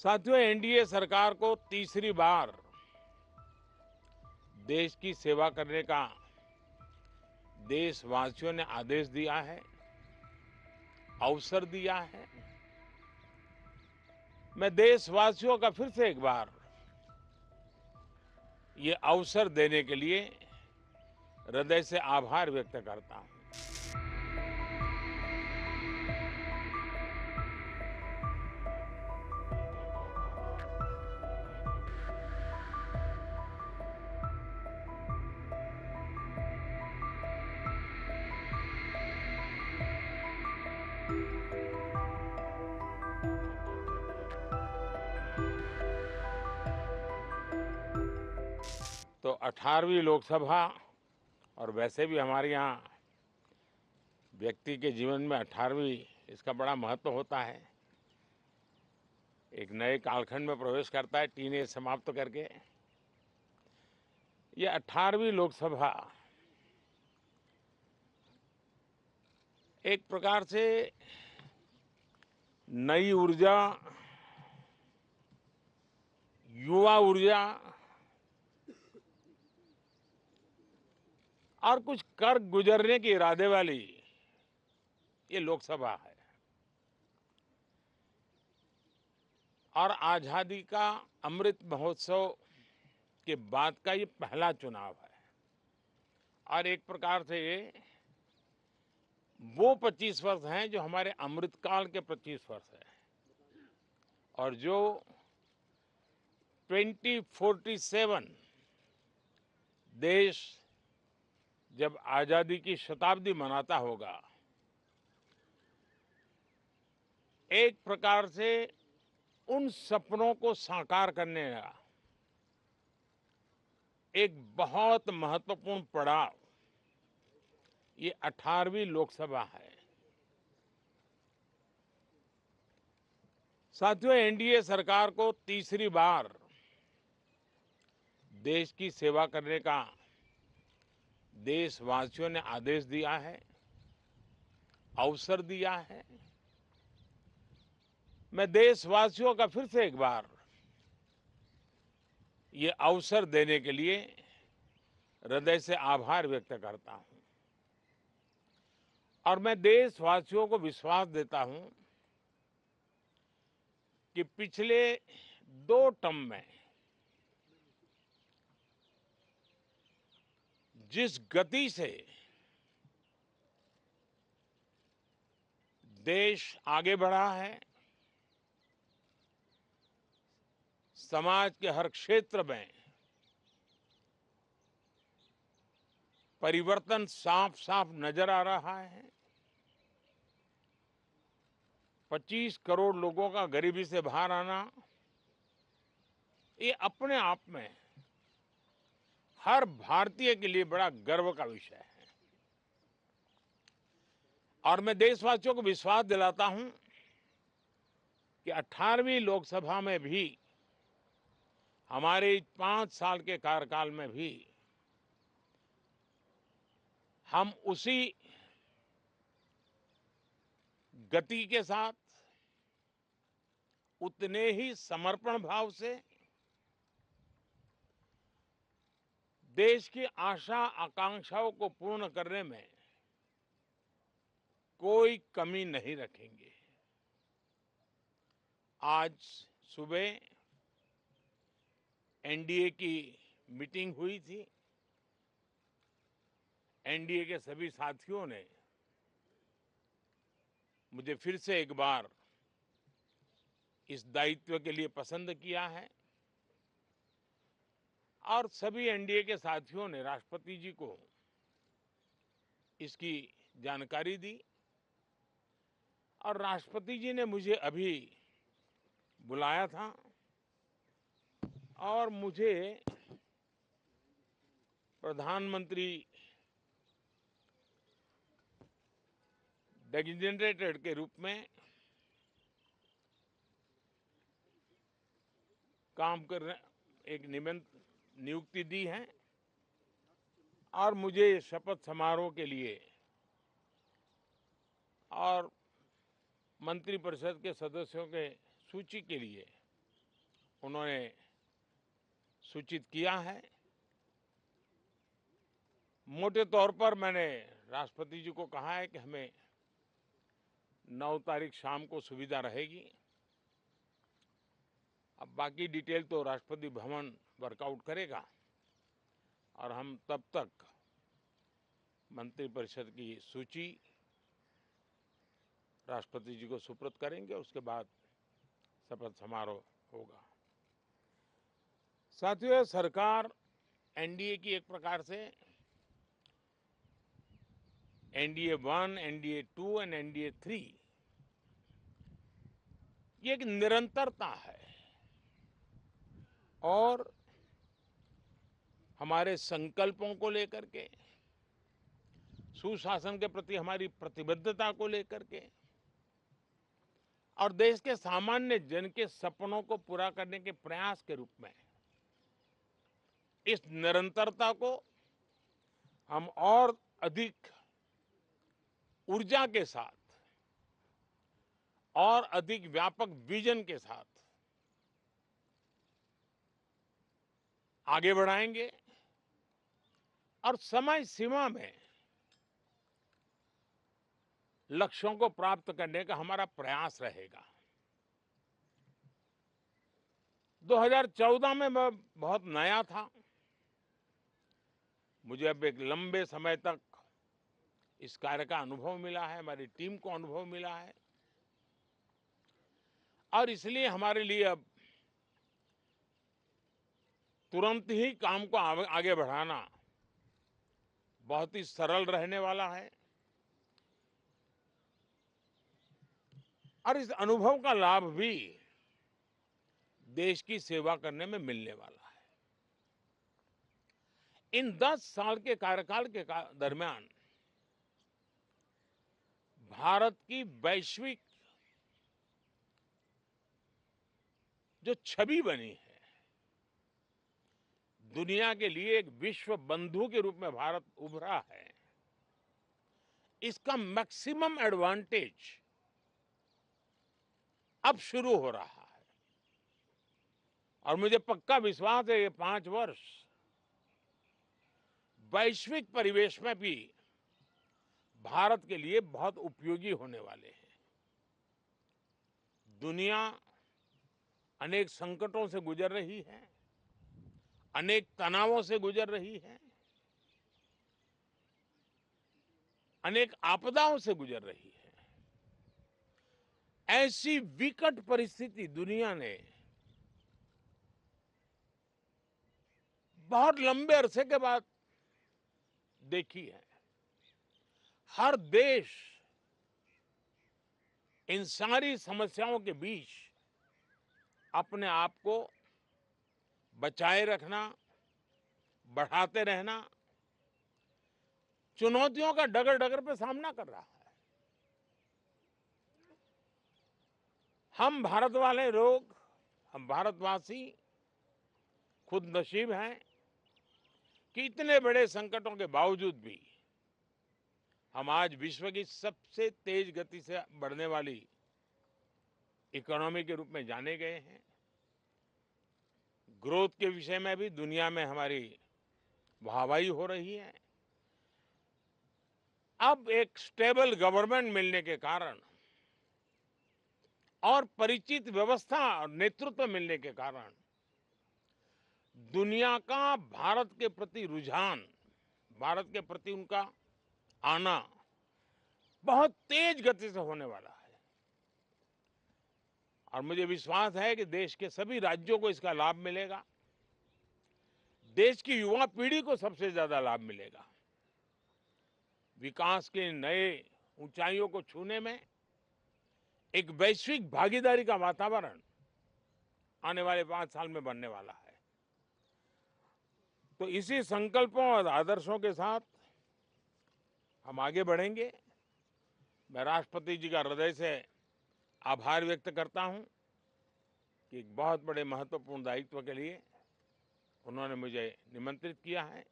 साथियों, एनडीए सरकार को तीसरी बार देश की सेवा करने का देशवासियों ने आदेश दिया है, अवसर दिया है। मैं देशवासियों का फिर से एक बार ये अवसर देने के लिए हृदय से आभार व्यक्त करता हूं। तो 18वीं लोकसभा, और वैसे भी हमारे यहाँ व्यक्ति के जीवन में 18वीं इसका बड़ा महत्व होता है। एक नए कालखंड में प्रवेश करता है, टीन एज समाप्त करके। ये 18वीं लोकसभा एक प्रकार से नई ऊर्जा, युवा ऊर्जा और कुछ कर गुजरने के इरादे वाली ये लोकसभा है। और आजादी का अमृत महोत्सव के बाद का ये पहला चुनाव है। और एक प्रकार से ये वो 25 वर्ष हैं जो हमारे अमृतकाल के 25 वर्ष हैं, और जो 2047 देश जब आजादी की शताब्दी मनाता होगा, एक प्रकार से उन सपनों को साकार करने का एक बहुत महत्वपूर्ण पड़ाव ये 18वीं लोकसभा है। साथियों, एनडीए सरकार को तीसरी बार देश की सेवा करने का देशवासियों ने आदेश दिया है, अवसर दिया है। मैं देशवासियों का फिर से एक बार ये अवसर देने के लिए हृदय से आभार व्यक्त करता हूं। और मैं देशवासियों को विश्वास देता हूं कि पिछले 2 टर्म में जिस गति से देश आगे बढ़ा है, समाज के हर क्षेत्र में परिवर्तन साफ साफ नजर आ रहा है। 25 करोड़ लोगों का गरीबी से बाहर आना, ये अपने आप में हर भारतीय के लिए बड़ा गर्व का विषय है। और मैं देशवासियों को विश्वास दिलाता हूं कि 18वीं लोकसभा में भी, हमारे 5 साल के कार्यकाल में भी, हम उसी गति के साथ, उतने ही समर्पण भाव से देश की आशा आकांक्षाओं को पूर्ण करने में कोई कमी नहीं रखेंगे। आज सुबह एनडीए की मीटिंग हुई थी। एनडीए के सभी साथियों ने मुझे फिर से एक बार इस दायित्व के लिए पसंद किया है। और सभी एनडीए के साथियों ने राष्ट्रपति जी को इसकी जानकारी दी। और राष्ट्रपति जी ने मुझे अभी बुलाया था और मुझे प्रधानमंत्री डेजिग्नेटेड के रूप में काम करने एक नियुक्ति दी है। और मुझे शपथ समारोह के लिए और मंत्रिपरिषद के सदस्यों के सूची के लिए उन्होंने सूचित किया है। मोटे तौर पर मैंने राष्ट्रपति जी को कहा है कि हमें 9 तारीख शाम को सुविधा रहेगी। अब बाकी डिटेल तो राष्ट्रपति भवन वर्कआउट करेगा और हम तब तक मंत्रिपरिषद की सूची राष्ट्रपति जी को सुपुर्द करेंगे। उसके बाद शपथ समारोह होगा। साथियों, सरकार एनडीए की एक प्रकार से एनडीए 1, एनडीए 2 और एनडीए 3 ये एक निरंतरता है और हमारे संकल्पों को लेकर के, सुशासन के प्रति हमारी प्रतिबद्धता को लेकर के और देश के सामान्य जन के सपनों को पूरा करने के प्रयास के रूप में इस निरंतरता को हम और अधिक ऊर्जा के साथ और अधिक व्यापक विजन के साथ आगे बढ़ाएंगे और समय सीमा में लक्ष्यों को प्राप्त करने का हमारा प्रयास रहेगा। 2014 में मैं बहुत नया था। मुझे अब एक लंबे समय तक इस कार्य का अनुभव मिला है, हमारी टीम को अनुभव मिला है और इसलिए हमारे लिए अब तुरंत ही काम को आगे बढ़ाना बहुत ही सरल रहने वाला है और इस अनुभव का लाभ भी देश की सेवा करने में मिलने वाला है। इन 10 साल के कार्यकाल के दरमियान भारत की वैश्विक जो छवि बनी है, दुनिया के लिए एक विश्व बंधु के रूप में भारत उभरा है, इसका मैक्सिमम एडवांटेज अब शुरू हो रहा है और मुझे पक्का विश्वास है ये 5 वर्ष वैश्विक परिवेश में भी भारत के लिए बहुत उपयोगी होने वाले हैं। दुनिया अनेक संकटों से गुजर रही है, अनेक तनावों से गुजर रही है, अनेक आपदाओं से गुजर रही है। ऐसी विकट परिस्थिति दुनिया ने बहुत लंबे अरसे के बाद देखी है। हर देश इन सारी समस्याओं के बीच अपने आप को बचाए रखना, बढ़ाते रहना, चुनौतियों का डगर डगर पे सामना कर रहा है। हम भारत वाले लोग, हम भारतवासी खुद नसीब हैं कि इतने बड़े संकटों के बावजूद भी हम आज विश्व की सबसे तेज गति से बढ़ने वाली इकोनॉमी के रूप में जाने गए हैं। ग्रोथ के विषय में भी दुनिया में हमारी वाहवाही हो रही है। अब एक स्टेबल गवर्नमेंट मिलने के कारण और परिचित व्यवस्था और नेतृत्व मिलने के कारण दुनिया का भारत के प्रति रुझान, भारत के प्रति उनका आना बहुत तेज गति से होने वाला है और मुझे विश्वास है कि देश के सभी राज्यों को इसका लाभ मिलेगा। देश की युवा पीढ़ी को सबसे ज्यादा लाभ मिलेगा। विकास के नए ऊंचाइयों को छूने में एक वैश्विक भागीदारी का वातावरण आने वाले 5 साल में बनने वाला है। तो इसी संकल्पों और आदर्शों के साथ हम आगे बढ़ेंगे। मैं राष्ट्रपति जी का हृदय से आभार व्यक्त करता हूं कि एक बहुत बड़े महत्वपूर्ण दायित्व के लिए उन्होंने मुझे निमंत्रित किया है।